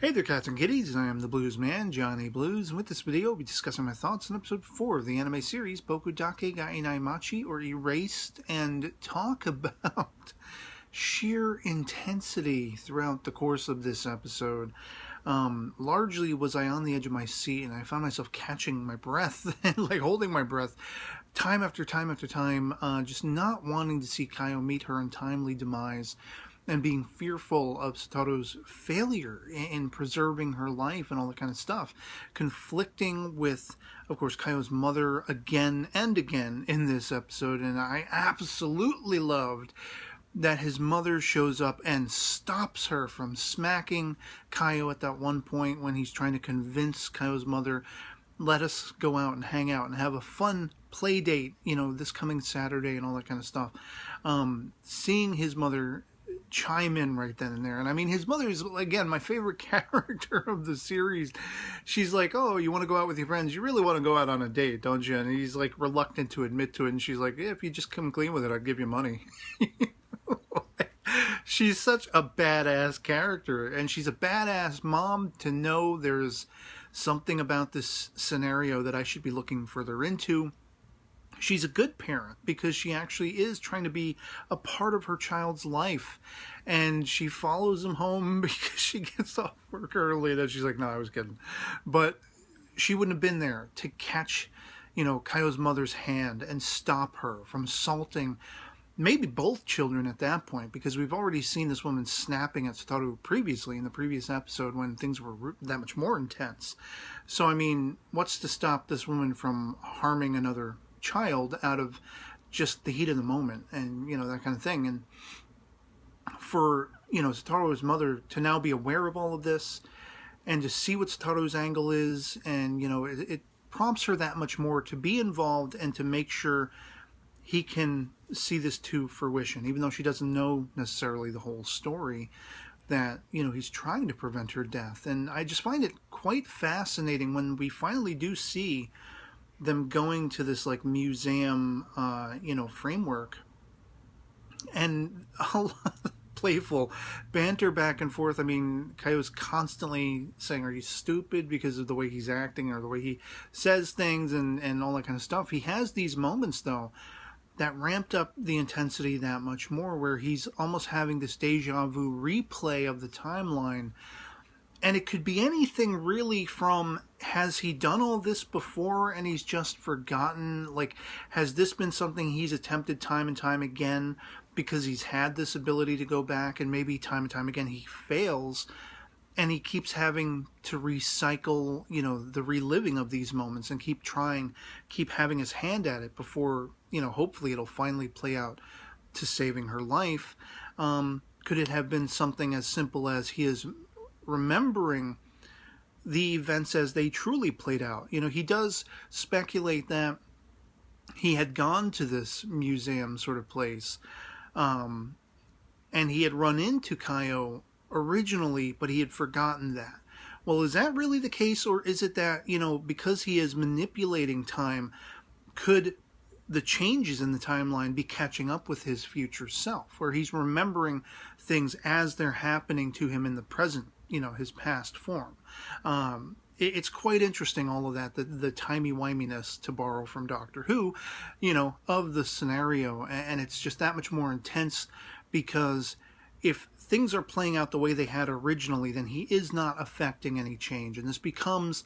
Hey there, cats and kitties. I am the Blues Man, Johnny Blues, and with this video, I'll be discussing my thoughts on episode 4 of the anime series Boku Dake ga Inai Machi, or Erased, and talk about sheer intensity throughout the course of this episode. Largely was I on the edge of my seat, and I found myself catching my breath and like holding my breath time after time after time, just not wanting to see Kaio meet her untimely demise, and being fearful of Satoru's failure in preserving her life and all that kind of stuff. Conflicting with, of course, Kaio's mother again and again in this episode, and I absolutely loved that his mother shows up and stops her from smacking Kaio at that one point when he's trying to convince Kaio's mother, let us go out and hang out and have a fun play date, you know, this coming Saturday and all that kind of stuff. Seeing his mother chime in right then and there. And I mean, his mother is, again, my favorite character of the series. She's like, oh, you want to go out with your friends? You really want to go out on a date, don't you? And he's like reluctant to admit to it. And she's like, yeah, if you just come clean with it, I'll give you money. She's such a badass character. And she's a badass mom to know there's something about this scenario that I should be looking further into. She's a good parent because she actually is trying to be a part of her child's life, and she follows him home because she gets off work early. Then she's like, no, I was kidding. But she wouldn't have been there to catch, you know, Kaio's mother's hand and stop her from assaulting maybe both children at that point, because we've already seen this woman snapping at Satoru previously in the previous episode when things were that much more intense. So, I mean, what's to stop this woman from harming another child out of just the heat of the moment, and you know, that kind of thing. And for, you know, Satoru's mother to now be aware of all of this and to see what Satoru's angle is, and you know, it prompts her that much more to be involved and to make sure he can see this to fruition, even though she doesn't know necessarily the whole story, that, you know, he's trying to prevent her death. And I just find it quite fascinating when we finally do see them going to this like museum, you know, framework, and a lot of playful banter back and forth. I mean, Kaio's constantly saying, are you stupid, because of the way he's acting or the way he says things and all that kind of stuff. He has these moments though that ramped up the intensity that much more, where he's almost having this deja vu replay of the timeline. And it could be anything really from, has he done all this before and he's just forgotten? Like, has this been something he's attempted time and time again because he's had this ability to go back, and maybe time and time again he fails, and he keeps having to recycle, you know, the reliving of these moments and keep trying, keep having his hand at it before, you know, hopefully it'll finally play out to saving her life. Could it have been something as simple as he is remembering the events as they truly played out? You know, he does speculate that he had gone to this museum sort of place, and he had run into Kaio originally, but he had forgotten that. Well, is that really the case, or is it that, you know, because he is manipulating time, could the changes in the timeline be catching up with his future self, where he's remembering things as they're happening to him in the present, you know, his past form? It's quite interesting, all of that, the timey-wiminess, to borrow from Doctor Who, you know, of the scenario. And it's just that much more intense, because if things are playing out the way they had originally, then he is not affecting any change. And this becomes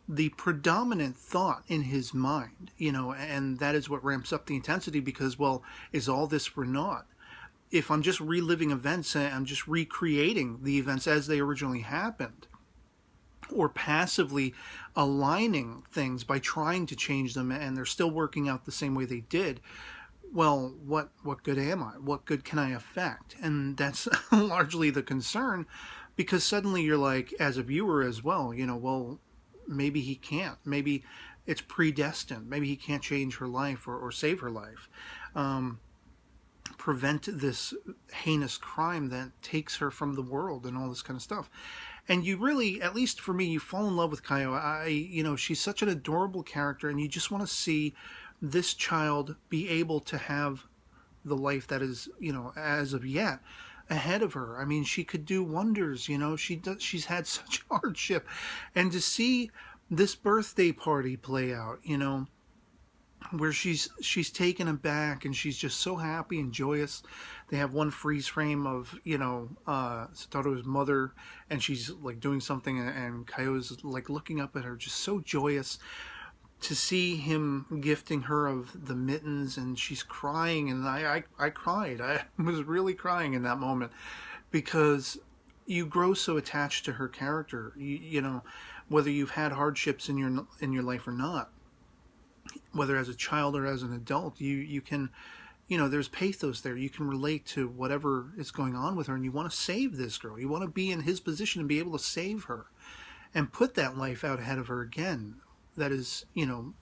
the predominant thought in his mind, you know, and that is what ramps up the intensity, because, well, is all this for naught? If I'm just reliving events, I'm just recreating the events as they originally happened, or passively aligning things by trying to change them, and they're still working out the same way they did, well, what good am I? What good can I affect? And that's largely the concern, because suddenly you're like, as a viewer as well, you know, well, maybe he can't. Maybe it's predestined. Maybe he can't change her life or save her life. Prevent this heinous crime that takes her from the world and all this kind of stuff. And you really, at least for me, you fall in love with Kaio. You know, she's such an adorable character, and you just want to see this child be able to have the life that is, you know, as of yet, ahead of her. I mean, she could do wonders, you know. She's had such hardship, and to see this birthday party play out, you know, where she's taken aback and she's just so happy and joyous. They have one freeze frame of, you know, Satoru's mother, and she's like doing something, and Kaio's like looking up at her, just so joyous. To see him gifting her of the mittens, and she's crying, and I cried. I was really crying in that moment, because you grow so attached to her character. You know, whether you've had hardships in your life or not, whether as a child or as an adult, you can, you know, there's pathos there. You can relate to whatever is going on with her, and you want to save this girl. You want to be in his position and be able to save her and put that life out ahead of her again that is, you know,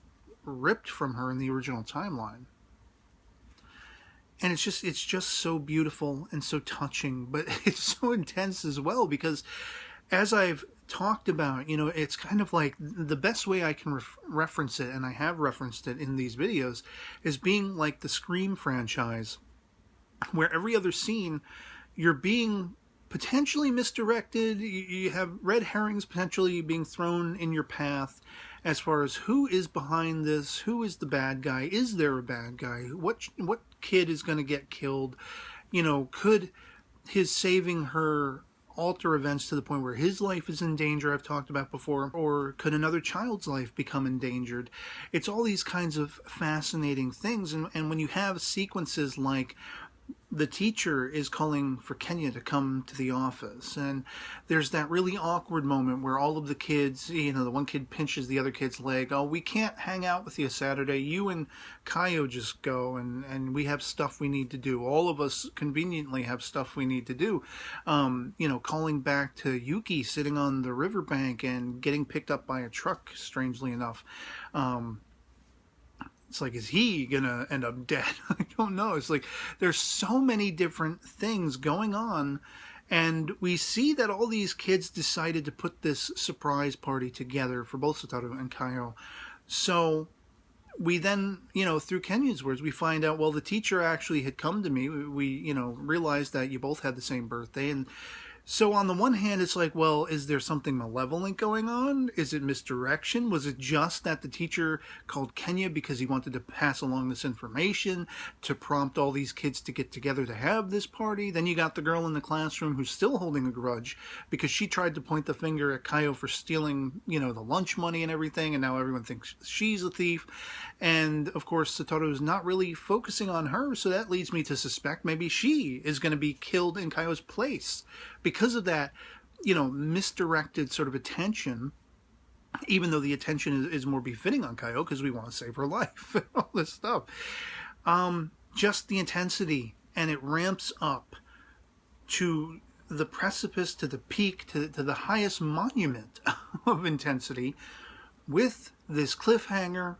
ripped from her in the original timeline. And it's just so beautiful and so touching, but it's so intense as well, because as I've talked about, you know, it's kind of like the best way I can reference it, and I have referenced it in these videos, is being like the Scream franchise, where every other scene you're being potentially misdirected. You have red herrings potentially being thrown in your path as far as who is behind this, who is the bad guy, is there a bad guy, what kid is going to get killed, you know, could his saving her alter events to the point where his life is in danger, I've talked about before, or could another child's life become endangered? It's all these kinds of fascinating things, and when you have sequences like the teacher is calling for Kenya to come to the office, and there's that really awkward moment where all of the kids, you know, the one kid pinches the other kid's leg. Oh, we can't hang out with you Saturday. You and Kaio just go, and we have stuff we need to do. All of us conveniently have stuff we need to do. You know, calling back to Yuki sitting on the riverbank and getting picked up by a truck, strangely enough. It's like, is he gonna end up dead? I don't know. It's like there's so many different things going on, and we see that all these kids decided to put this surprise party together for both Satoru and Kaio. So we then, you know, through Kenya's words, we find out, well, the teacher actually had come to me. We you know, realized that you both had the same birthday, and so on the one hand, it's like, well, is there something malevolent going on? Is it misdirection? Was it just that the teacher called Kenya because he wanted to pass along this information to prompt all these kids to get together to have this party? Then you got the girl in the classroom who's still holding a grudge because she tried to point the finger at Kaio for stealing, you know, the lunch money and everything, and now everyone thinks she's a thief. And, of course, Satoru's not really focusing on her, so that leads me to suspect maybe she is going to be killed in Kaio's place. Because of that, you know, misdirected sort of attention, even though the attention is more befitting on Kaio because we want to save her life and all this stuff. Just the intensity, and it ramps up to the precipice, to the peak, to the highest monument of intensity with this cliffhanger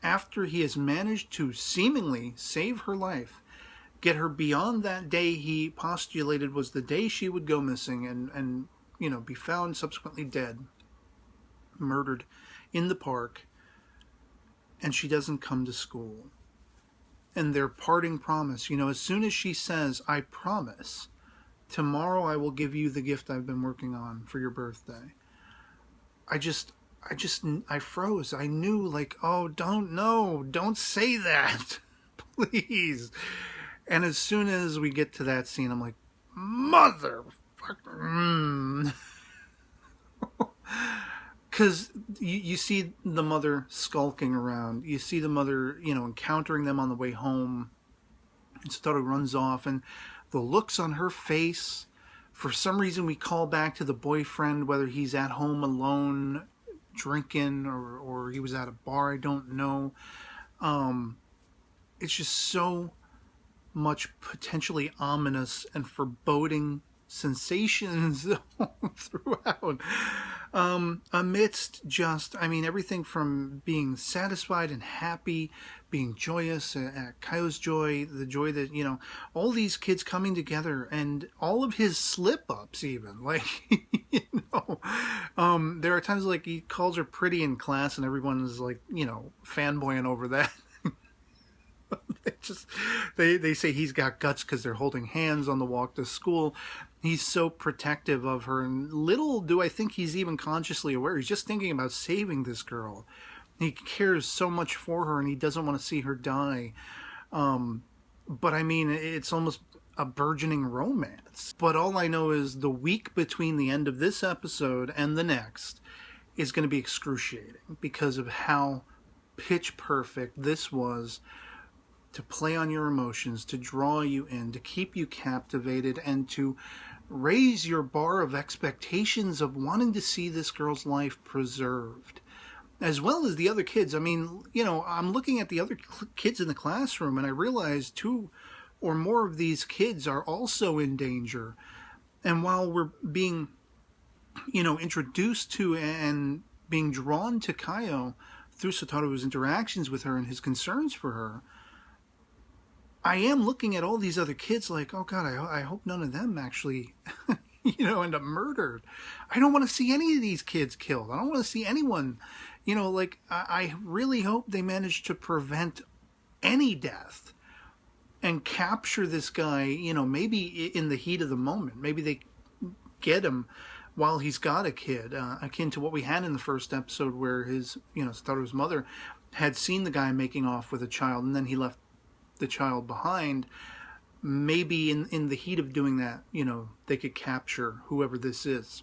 after he has managed to seemingly save her life, get her beyond that day he postulated was the day she would go missing, and you know, be found subsequently dead, murdered in the park, and she doesn't come to school. And their parting promise, you know, as soon as she says, I promise, tomorrow I will give you the gift I've been working on for your birthday, I froze. I knew, like, oh, don't say that, please. And as soon as we get to that scene, I'm like, motherfucker. Because you see the mother skulking around. You see the mother, you know, encountering them on the way home. And Satoru runs off, and the looks on her face, for some reason we call back to the boyfriend, whether he's at home alone, drinking, or he was at a bar, I don't know. It's just so much potentially ominous and foreboding sensations throughout, amidst just, I mean, everything from being satisfied and happy, being joyous at Kaio's joy, the joy that, you know, all these kids coming together, and all of his slip-ups even, like, you know, there are times like he calls her pretty in class and everyone is like, you know, fanboying over that. They say he's got guts because they're holding hands on the walk to school. He's so protective of her, and little do I think he's even consciously aware. He's just thinking about saving this girl. He cares so much for her, and he doesn't want to see her die. But I mean, it's almost a burgeoning romance. But all I know is the week between the end of this episode and the next is going to be excruciating because of how pitch perfect this was to play on your emotions, to draw you in, to keep you captivated, and to raise your bar of expectations of wanting to see this girl's life preserved, as well as the other kids. I mean, you know, I'm looking at the other kids in the classroom, and I realize 2 or more of these kids are also in danger. And while we're being, you know, introduced to and being drawn to Kaio through Satoru's interactions with her and his concerns for her, I am looking at all these other kids like, oh God, I hope none of them actually, you know, end up murdered. I don't want to see any of these kids killed. I don't want to see anyone, you know, like, I really hope they manage to prevent any death and capture this guy, you know, maybe in the heat of the moment. Maybe they get him while he's got a kid, akin to what we had in the first episode where his, you know, Satoru's mother had seen the guy making off with a child, and then he left the child behind. Maybe in the heat of doing that, you know, they could capture whoever this is.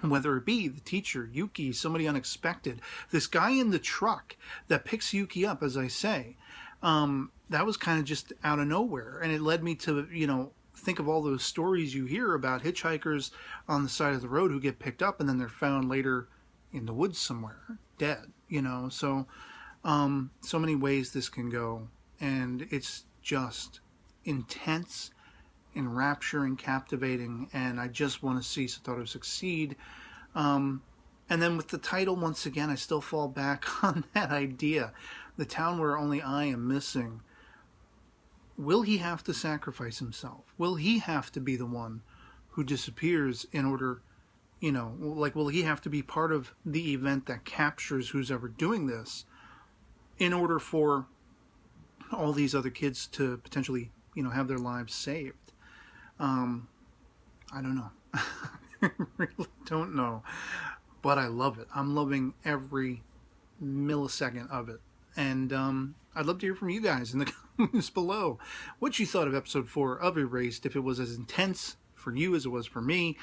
Whether it be the teacher, Yuki, somebody unexpected, this guy in the truck that picks Yuki up, as I say, that was kind of just out of nowhere. And it led me to, you know, think of all those stories you hear about hitchhikers on the side of the road who get picked up and then they're found later in the woods somewhere, dead, you know. So, so many ways this can go. And it's just intense, enrapturing, captivating, and I just want to see Satoru succeed. And then with the title, once again, I still fall back on that idea. The town where only I am missing. Will he have to sacrifice himself? Will he have to be the one who disappears in order, you know, like, will he have to be part of the event that captures who's ever doing this in order for all these other kids to potentially, you know, have their lives saved? I don't know. I really don't know. But I love it. I'm loving every millisecond of it. And I'd love to hear from you guys in the comments below what you thought of episode 4 of Erased, if it was as intense for you as it was for me.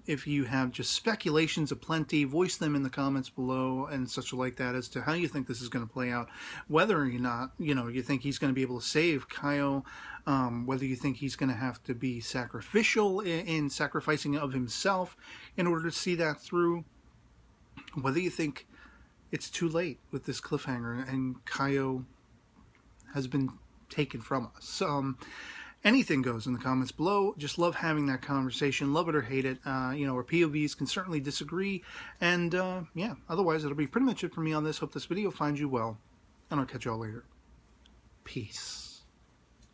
If you have just speculations aplenty, voice them in the comments below and such like that as to how you think this is going to play out. Whether or not, you know, you think he's going to be able to save Kaio, whether you think he's going to have to be sacrificial in sacrificing of himself in order to see that through, whether you think it's too late with this cliffhanger and Kaio has been taken from us. Anything goes in the comments below. Just love having that conversation. Love it or hate it. You know, our POVs can certainly disagree. And yeah, otherwise that'll be pretty much it for me on this. Hope this video finds you well, and I'll catch y'all later. Peace.